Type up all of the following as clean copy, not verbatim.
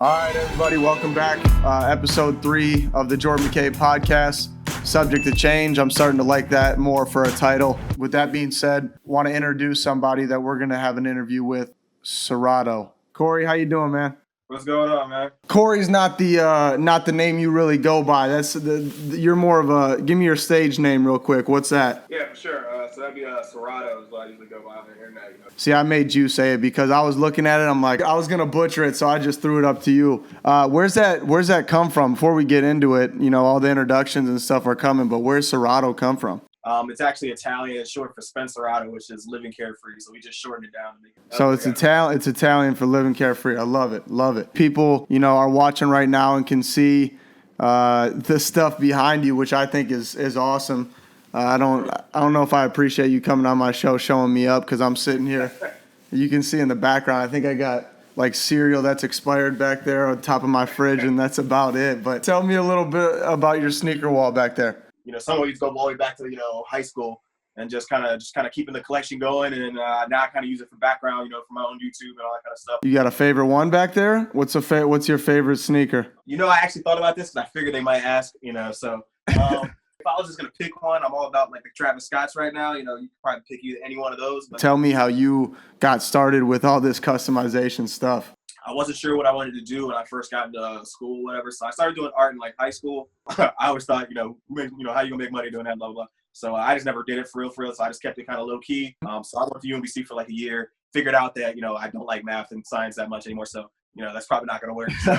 All right, everybody, welcome back. Episode 3 of the Jordan McCabe Podcast. Subject to change. I'm starting to like that more for a title. With that being said, want to introduce somebody that we're going to have an interview with, Sierato. Corey, how you doing, man? What's going on, man? Corey's not the name you really go by. You're more of a. Give me your stage name real quick. What's that? Yeah, for sure. So that'd be Sierato is what I usually go by on the internet. You know? See, I made you say it because I was looking at it. I'm like, I was gonna butcher it, so I just threw it up to you. Where's that come from? Before we get into it, you know, all the introductions and stuff are coming, but where's Sierato come from? It's actually Italian. It's short for Spenserato, which is living carefree. So we just shortened it down to make it. So it's Italian for living carefree. I love it. People, you know, are watching right now and can see the stuff behind you, which I think is awesome. I don't know if I appreciate you coming on my show, showing me up, because I'm sitting here. You can see in the background, I think I got like cereal that's expired back there on top of my fridge, and that's about it. But tell me a little bit about your sneaker wall back there. You know, some of these go all the way back to, you know, high school, and just kind of keeping the collection going. And now I kind of use it for background, you know, for my own YouTube and all that kind of stuff. You got a favorite one back there? What's your favorite sneaker? You know, I actually thought about this, and I figured they might ask, you know, so if I was just going to pick one, I'm all about like the Travis Scotts right now. You know, you could probably pick any one of those. But tell me how you got started with all this customization stuff. I wasn't sure what I wanted to do when I first got into school, whatever. So I started doing art in like high school. I always thought, you know, how you gonna make money doing that, blah, blah, blah. So I just never did it for real. So I just kept it kind of low key. So I went to UMBC for like a year, figured out that, you know, I don't like math and science that much anymore. So, you know, that's probably not going to work. So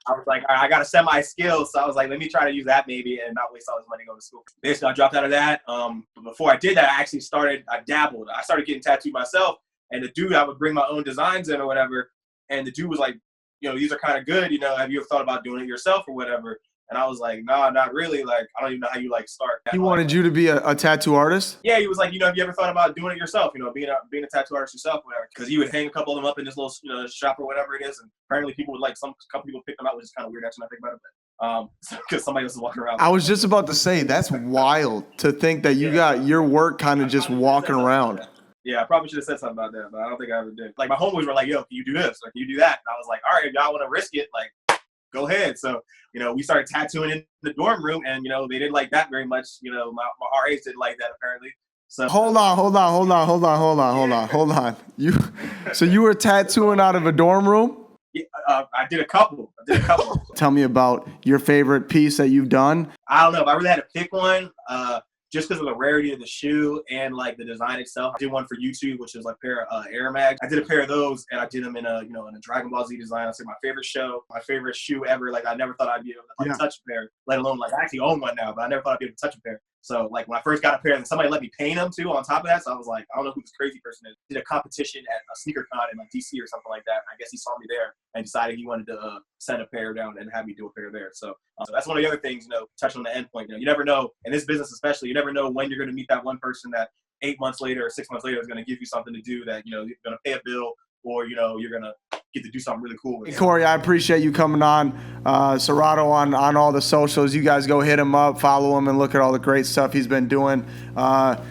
I was like, all right, I got to send my skills. So I was like, let me try to use that maybe and not waste all this money going to school. Basically, I dropped out of that. But before I did that, I dabbled. I started getting tattooed myself. And the dude, I would bring my own designs in or whatever. And the dude was like, you know, these are kind of good. You know, have you ever thought about doing it yourself or whatever? And I was like, nah, not really. Like, I don't even know how you like start. He wanted you to be a tattoo artist? Yeah, he was like, you know, have you ever thought about doing it yourself? You know, being a tattoo artist yourself, or whatever. Because he would hang a couple of them up in this little, you know, shop or whatever it is. And apparently people would like, a couple people pick them out, which is kind of weird actually when I think about it. Because somebody else is walking around. I was just about to say, that's wild to think that you got your work kind of just walking around. Yeah, I probably should have said something about that, but I don't think I ever did. Like, my homeboys were like, yo, can you do this? Like, can you do that? And I was like, all right, if y'all want to risk it, like, go ahead. So, you know, we started tattooing in the dorm room, and, you know, they didn't like that very much. You know, my RAs didn't like that, apparently. So Hold on. So you were tattooing out of a dorm room? Yeah, I did a couple. Tell me about your favorite piece that you've done. I don't know if I really had to pick one. Just because of the rarity of the shoe and like the design itself. I did one for YouTube, which is like a pair of Air Mags. I did a pair of those, and I did them in a Dragon Ball Z design. I said my favorite shoe ever. Like, I never thought I'd be able to touch a pair, let alone like I actually own one now, but I never thought I'd be able to touch a pair. So like when I first got a pair, and somebody let me paint them too on top of that. So I was like, I don't know who this crazy person is. Did a competition at a sneaker con in like DC or something like that. I guess he saw me there and decided he wanted to send a pair down and have me do a pair there. So that's one of the other things, you know, touching on the end point. You know, you never know in this business, especially, you never know when you're going to meet that one person that 8 months later or 6 months later is going to give you something to do that, you know, you're going to pay a bill, or, you know, you're going to get to do something really cool with. Hey, Corey, I appreciate you coming on. Sierato on all the socials. You guys go hit him up, follow him, and look at all the great stuff he's been doing.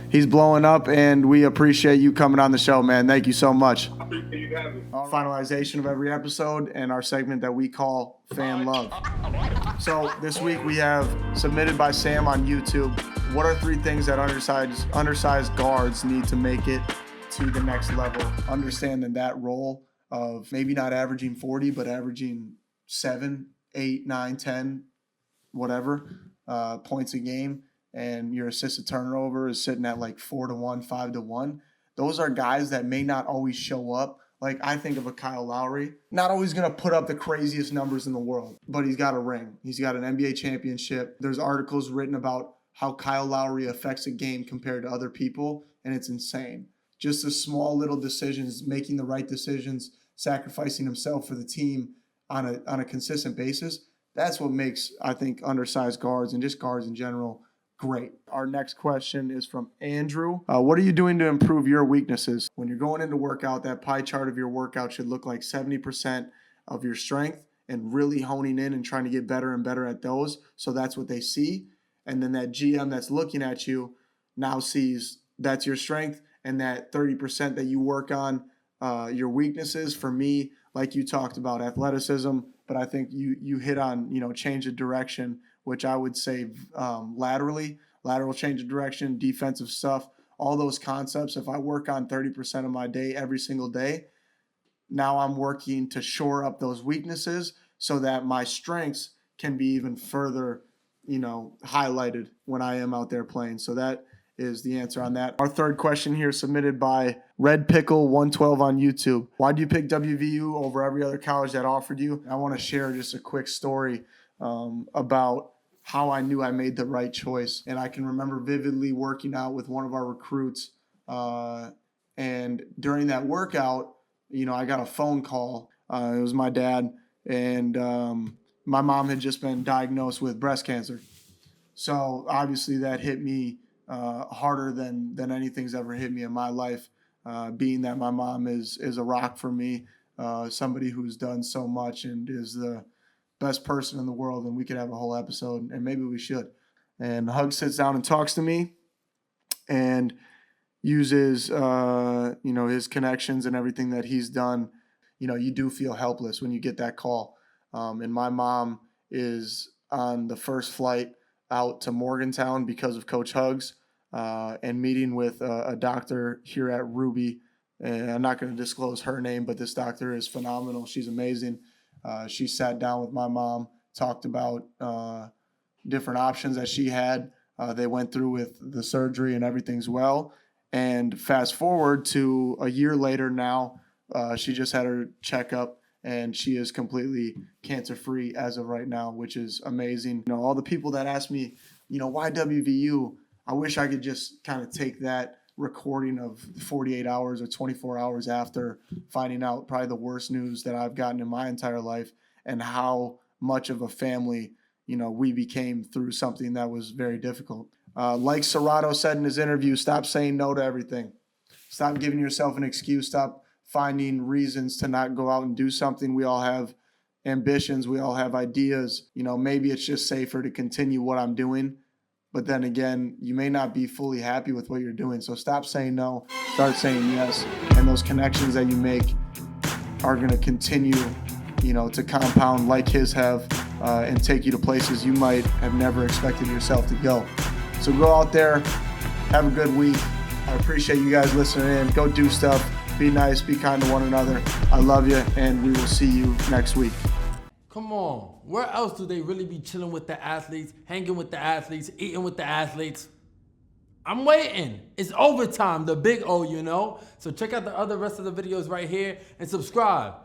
He's blowing up, and we appreciate you coming on the show, man. Thank you so much. I appreciate you having me. Finalization of every episode and our segment that we call Fan Love. So this week we have submitted by Sam on YouTube. What are 3 things that undersized guards need to make it to the next level? Understanding that role of maybe not averaging 40, but averaging 7, 8, 9, 10, whatever, points a game, and your assisted turnover is sitting at like 4-1, 5-1. Those are guys that may not always show up. Like, I think of a Kyle Lowry, not always going to put up the craziest numbers in the world, but he's got a ring. He's got an NBA championship. There's articles written about how Kyle Lowry affects a game compared to other people, and it's insane. Just the small little decisions, making the right decisions, sacrificing himself for the team on a consistent basis. That's what makes, I think, undersized guards and just guards in general great. Our next question is from Andrew. What are you doing to improve your weaknesses? When you're going into workout, that pie chart of your workout should look like 70% of your strength, and really honing in and trying to get better and better at those. So that's what they see. And then that GM that's looking at you now sees that's your strength, and that 30% that you work on your weaknesses. For me, like you talked about, athleticism but I think you hit on, change of direction, which I would say lateral change of direction, defensive stuff, all those concepts. If I work on 30% of my day every single day, now I'm working to shore up those weaknesses so that my strengths can be even further, highlighted when I am out there playing. So that is the answer on that. Our third question here, submitted by Red Pickle 112 on YouTube. Why do you pick WVU over every other college that offered you? I want to share just a quick story about how I knew I made the right choice. And I can remember vividly working out with one of our recruits. And during that workout, I got a phone call. It was my dad, and my mom had just been diagnosed with breast cancer. So obviously that hit me harder than anything's ever hit me in my life, being that my mom is a rock for me, somebody who's done so much and is the best person in the world. And we could have a whole episode, and maybe we should. And Hug sits down and talks to me and uses, his connections and everything that he's done. You do feel helpless when you get that call. And my mom is on the first flight out to Morgantown because of Coach Hugs, and meeting with a doctor here at Ruby. And I'm not going to disclose her name, but this doctor is phenomenal. She's amazing. She sat down with my mom, talked about different options that she had. They went through with the surgery and everything's well. And fast forward to a year later now, she just had her checkup and she is completely cancer-free as of right now, which is amazing. All the people that ask me, why WVU? I wish I could just kind of take that recording of 48 hours or 24 hours after finding out probably the worst news that I've gotten in my entire life, and how much of a family, we became through something that was very difficult. Like Sierato said in his interview, stop saying no to everything. Stop giving yourself an excuse. Stop finding reasons to not go out and do something. We all have ambitions. We all have ideas. Maybe it's just safer to continue what I'm doing. But then again, you may not be fully happy with what you're doing. So stop saying no, start saying yes. And those connections that you make are going to continue, to compound like his have, and take you to places you might have never expected yourself to go. So go out there, have a good week. I appreciate you guys listening in. Go do stuff. Be nice. Be kind to one another. I love you, and we will see you next week. Come on. Where else do they really be chilling with the athletes, hanging with the athletes, eating with the athletes? I'm waiting. It's overtime, the big O, So check out the rest of the videos right here and subscribe.